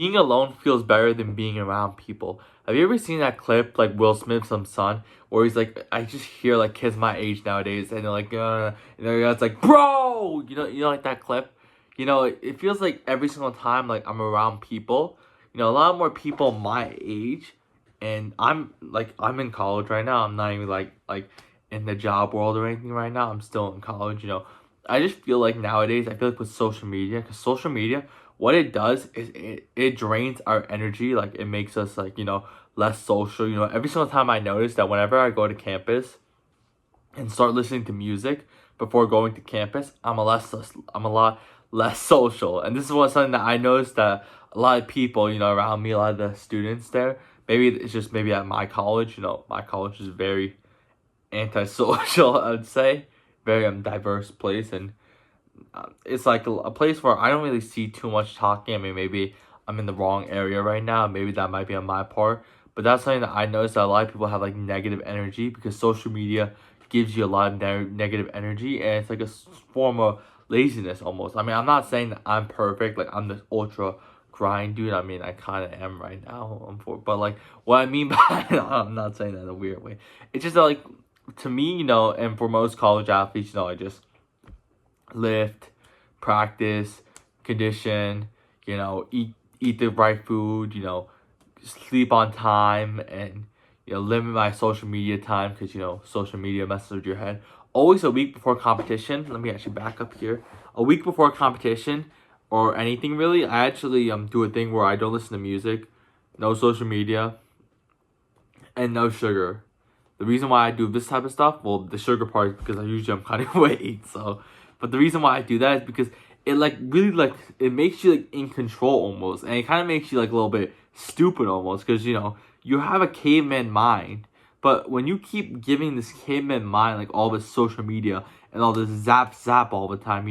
being alone feels better than being around people. Have you ever seen that clip, like Will Smith's some son, where he's like, I just hear like kids my age nowadays, and they're like, it's like, bro, like that clip. It feels like every single time like I'm around people, a lot more people my age, and I'm in college right now. I'm not even like in the job world or anything right now. I'm still in college. I just feel like nowadays, I feel like with social media, because social media, what it does is it drains our energy. Like it makes us like, less social. Every single time I notice that whenever I go to campus and start listening to music before going to campus, I'm a lot less social. And this is something that I noticed that a lot of people, around me, a lot of the students there, maybe it's just maybe at my college, my college is very antisocial, I'd say. Very diverse place, and it's like a place where I don't really see too much talking. I mean, maybe I'm in the wrong area right now. Maybe that might be on my part. But that's something that I noticed that a lot of people have like negative energy because social media gives you a lot of negative energy, and it's like a form of laziness almost. I mean, I'm not saying that I'm perfect. Like I'm this ultra grind dude. I mean, I kind of am right now. But like what I mean by I'm not saying that in a weird way. It's just that, like, to me, and for most college athletes, I just lift, practice, condition, eat the right food, sleep on time, and limit my social media time because social media messes with your head. Always a week before competition. Let me actually back up here. A week before competition or anything really, I actually do a thing where I don't listen to music, no social media, and no sugar. The reason why I do this type of stuff, well, the sugar part is because I usually am cutting weight. So, but the reason why I do that is because it like really like it makes you like in control almost, and it kind of makes you like a little bit stupid almost because you have a caveman mind, but when you keep giving this caveman mind like all this social media and all this zap all the time,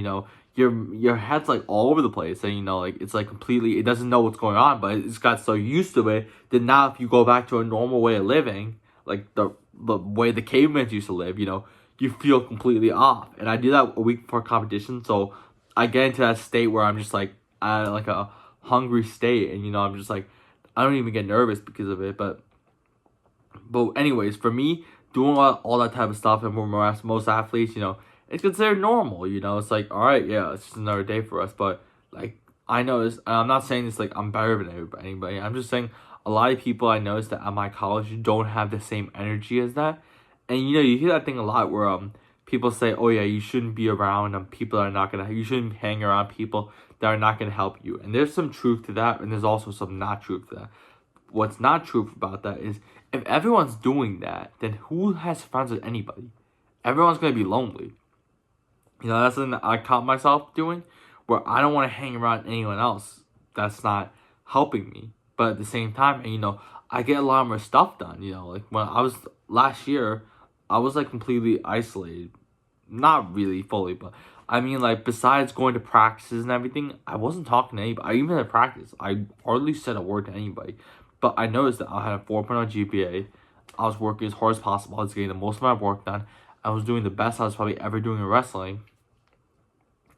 your head's like all over the place, and like it's like completely it doesn't know what's going on, but it's got so used to it that now if you go back to a normal way of living, like the way the cavemen used to live, you feel completely off. And I do that a week before competition, so I get into that state where I'm just like at like a hungry state, and I'm just like I don't even get nervous because of it. But anyways, for me, doing all that type of stuff, and for most athletes, it's considered normal. It's like, all right, yeah, it's just another day for us. But like I noticed, and I'm not saying this like I'm better than anybody. I'm just saying a lot of people I noticed that at my college don't have the same energy as that. And you hear that thing a lot where people say, oh yeah, you shouldn't be around people that are not gonna, you shouldn't hang around people that are not gonna help you. And there's some truth to that, and there's also some not truth to that. What's not true about that is if everyone's doing that, then who has friends with anybody? Everyone's gonna be lonely. That's something that I caught myself doing, where I don't want to hang around anyone else that's not helping me. But at the same time, and I get a lot more stuff done. Like when I was last year, I was like completely isolated, not really fully, but I mean like besides going to practices and everything, I wasn't talking to anybody. Even at practice, I hardly said a word to anybody. But I noticed that I had a 4.0 GPA. I was working as hard as possible. I was getting the most of my work done. I was doing the best I was probably ever doing in wrestling.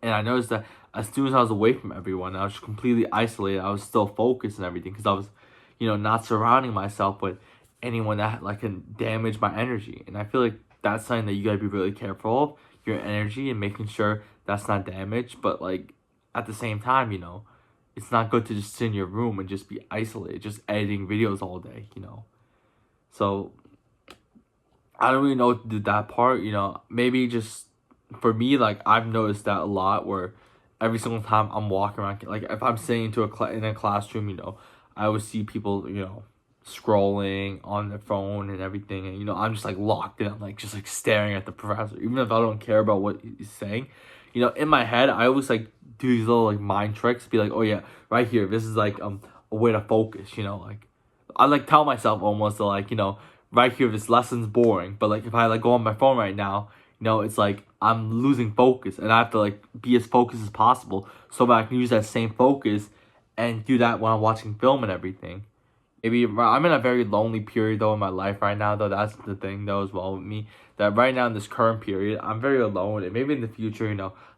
And I noticed that as soon as I was away from everyone, I was completely isolated. I was still focused and everything because I was, not surrounding myself with anyone that like can damage my energy. And I feel like that's something that you gotta be really careful of, your energy, and making sure that's not damaged. But like at the same time, it's not good to just sit in your room and just be isolated, just editing videos all day. So I don't really know what to do that part. Maybe just for me, like I've noticed that a lot where every single time I'm walking around, like if I'm sitting in a classroom, I always see people, scrolling on their phone and everything, and I'm just like locked in, I'm like just like staring at the professor, even if I don't care about what he's saying. In my head, I always like do these little like mind tricks, be like, oh yeah, right here, this is like a way to focus, like I like tell myself almost to like, right here, this lesson's boring, but like if I like go on my phone right now, it's like I'm losing focus, and I have to like be as focused as possible so that I can use that same focus and do that when I'm watching film and everything. Maybe I'm in a very lonely period though in my life right now though. That's the thing though as well with me. That right now in this current period, I'm very alone, and maybe in the future,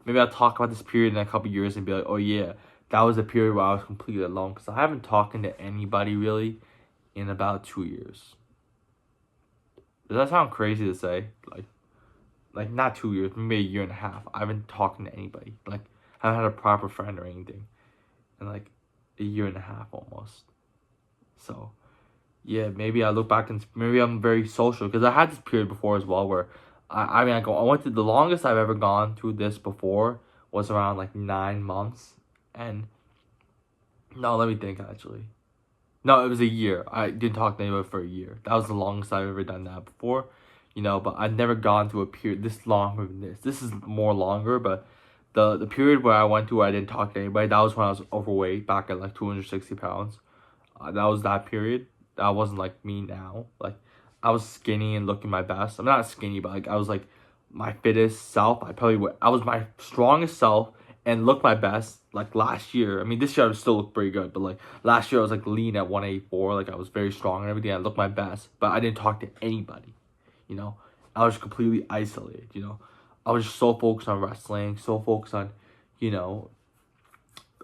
maybe I'll talk about this period in a couple years and be like, oh yeah, that was a period where I was completely alone because I haven't talked to anybody really in about 2 years. Does that sound crazy to say? Like not 2 years, maybe a year and a half. I haven't talking to anybody. Like I haven't had a proper friend or anything in like a year and a half almost. So yeah, maybe I look back and maybe I'm very social because I had this period before as well where I went to the longest I've ever gone through this before was around like 9 months, and no, let me think actually. No, it was a year. I didn't talk to anybody for a year. That was the longest I've ever done that before, but I've never gone through a period this long than this. This is more longer, but the period where I went to where I didn't talk to anybody, that was when I was overweight back at like 260 pounds. That was that period. That wasn't like me now. Like I was skinny and looking my best. I'm not skinny, but like I was like my fittest self. I was my strongest self and looked my best like last year. I mean, this year I still look pretty good, but like last year I was like lean at 184. Like I was very strong and everything. I looked my best, but I didn't talk to anybody. You know, I was completely isolated. I was just so focused on wrestling, so focused on, you know,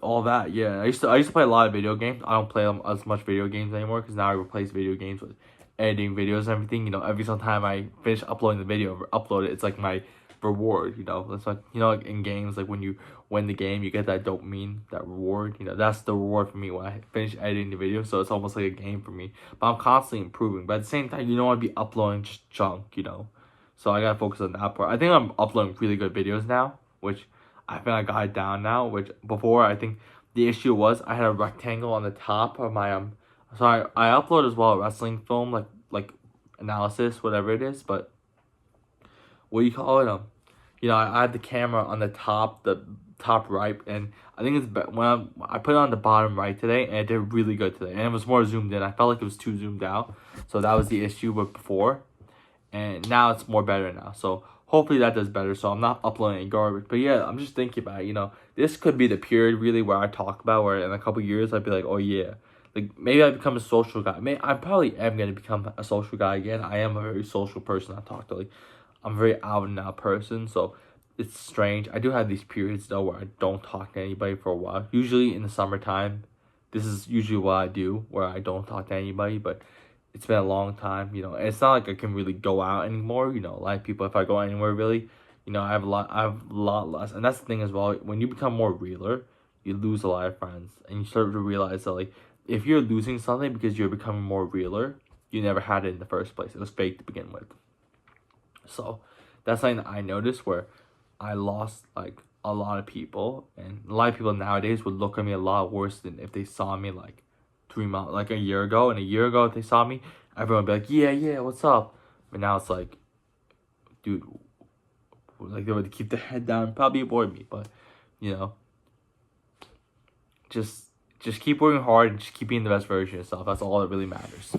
all that. Yeah, I used to play a lot of video games. I don't play as much video games anymore because now I replace video games with editing videos and everything. Every single time I finish uploading the video or upload it, it's like my reward. It's like like in games, like when you win the game, you get that dopamine, that reward. That's the reward for me when I finish editing the video. So it's almost like a game for me. But I'm constantly improving. But at the same time, you don't want to be uploading just junk. So I gotta focus on that part. I think I'm uploading really good videos now, which I think I got it down now. Which before I think the issue was I had a rectangle on the top of my So I upload as well a wrestling film like analysis, whatever it is. But what do you call it? I had the camera on the top right, and I think it's when I put it on the bottom right today, and it did really good today, and it was more zoomed in. I felt like it was too zoomed out, so that was the issue with before, and now it's more better now. So hopefully that does better. So I'm not uploading any garbage, but yeah, I'm just thinking about it. This could be the period really where I talk about where in a couple years I'd be like, oh yeah. Like maybe I become a social guy. I probably am gonna become a social guy again. I am a very social person. I'm a very out and out person, so it's strange. I do have these periods though where I don't talk to anybody for a while. Usually in the summertime, this is usually what I do where I don't talk to anybody. But it's been a long time. And it's not like I can really go out anymore. A lot of people, if I go anywhere really, I have a lot less. And that's the thing as well. When you become more realer, you lose a lot of friends, and you start to realize that like if you're losing something because you're becoming more realer, you never had it in the first place. It was fake to begin with. So that's something that I noticed where I lost like a lot of people, and a lot of people nowadays would look at me a lot worse than if they saw me like 3 months, like a year ago. And a year ago, if they saw me, everyone would be like, yeah, what's up? But now it's like, dude, like they would keep their head down, probably avoid me, but just keep working hard and just keep being the best version of yourself. That's all that really matters.